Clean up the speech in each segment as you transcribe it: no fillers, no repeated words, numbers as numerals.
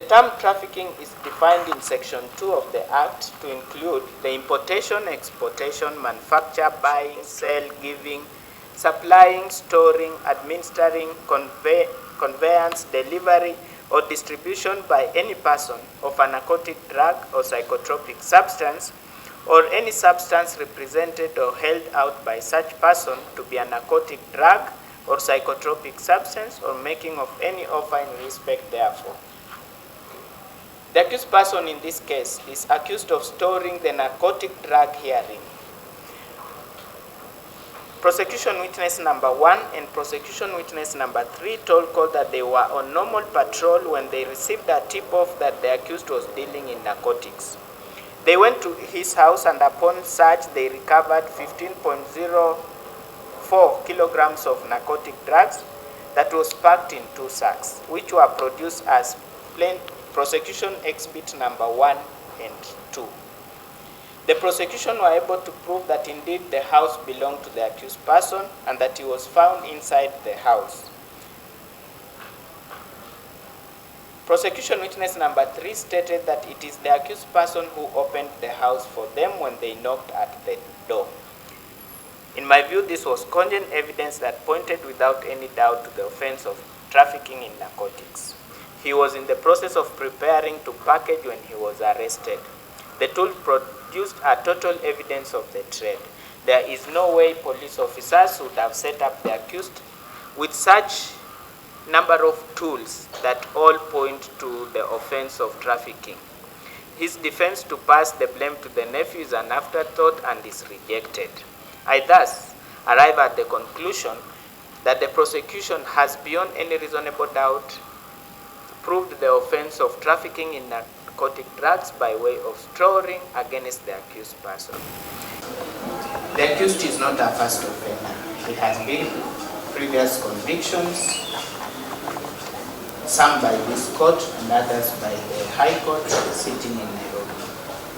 term trafficking is defined in Section 2 of the Act to include the importation, exportation, manufacture, buying, sale, giving, supplying, storing, administering, conveyance, delivery, or distribution by any person of a narcotic drug or psychotropic substance, or any substance represented or held out by such person to be a narcotic drug or psychotropic substance, or making of any offer in respect therefor. The accused person in this case is accused of storing the narcotic drug herein. Prosecution witness number 1 and prosecution witness number 3 told court that they were on normal patrol when they received a tip-off that the accused was dealing in narcotics. They went to his house, and upon search they recovered 15.04 kilograms of narcotic drugs that was packed in 2 sacks, which were produced as plain prosecution exhibit number 1 and 2. The prosecution were able to prove that indeed the house belonged to the accused person and that he was found inside the house. Prosecution witness number 3 stated that it is the accused person who opened the house for them when they knocked at the door. In my view, this was cogent evidence that pointed without any doubt to the offense of trafficking in narcotics. He was in the process of preparing to package when he was arrested. The tool produced a total evidence of the trade. There is no way police officers would have set up the accused with such number of tools that all point to the offense of trafficking. His defense to pass the blame to the nephew is an afterthought and is rejected. I thus arrive at the conclusion that the prosecution has beyond any reasonable doubt proved the offense of trafficking in narcotic drugs by way of storing against the accused person. The accused is not a first offender. He has been previous convictions, some by this court and others by the High Court sitting in Nairobi.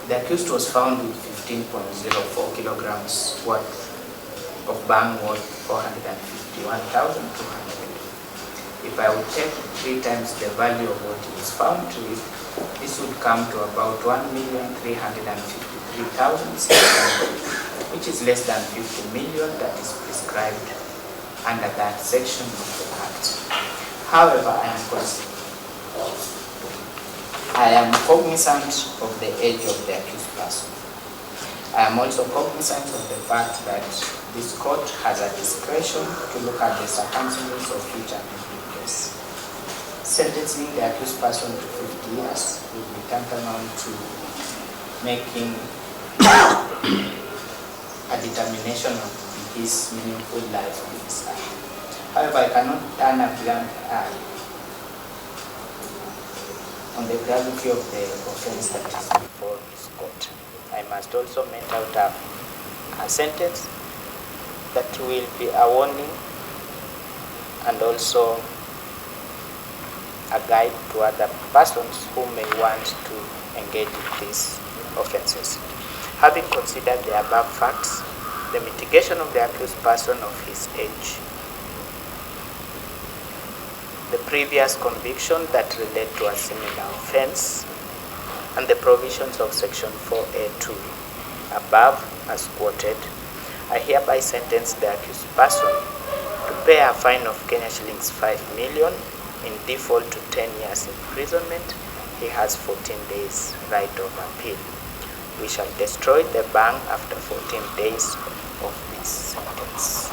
The accused was found with 15.04 kilograms worth of Bhang worth 451,200. If I would take 3 times the value of what he was found with, this would come to about 1,353,600, which is less than 50 million that is prescribed under that section of the Act. However, I am cognizant of the age of the accused person. I am also cognizant of the fact that this court has a discretion to look at the circumstances of future case. Sentencing the accused person to 50 years will be tantamount to making a determination of his meaningful life on this earth. However, I cannot turn a blind eye on the gravity of the offense that is before this court. I must also mete out a sentence that will be a warning and also a guide to other persons who may want to engage in these offenses. Having considered the above facts, the mitigation of the accused person of his age, the previous conviction that relate to a similar offense, and the provisions of Section 4A2 above as quoted, I hereby sentence the accused person to pay a fine of Kenya shillings 5 million in default to 10 years imprisonment. He has 14 days right of appeal. We shall destroy the Bhang after 14 days of this sentence.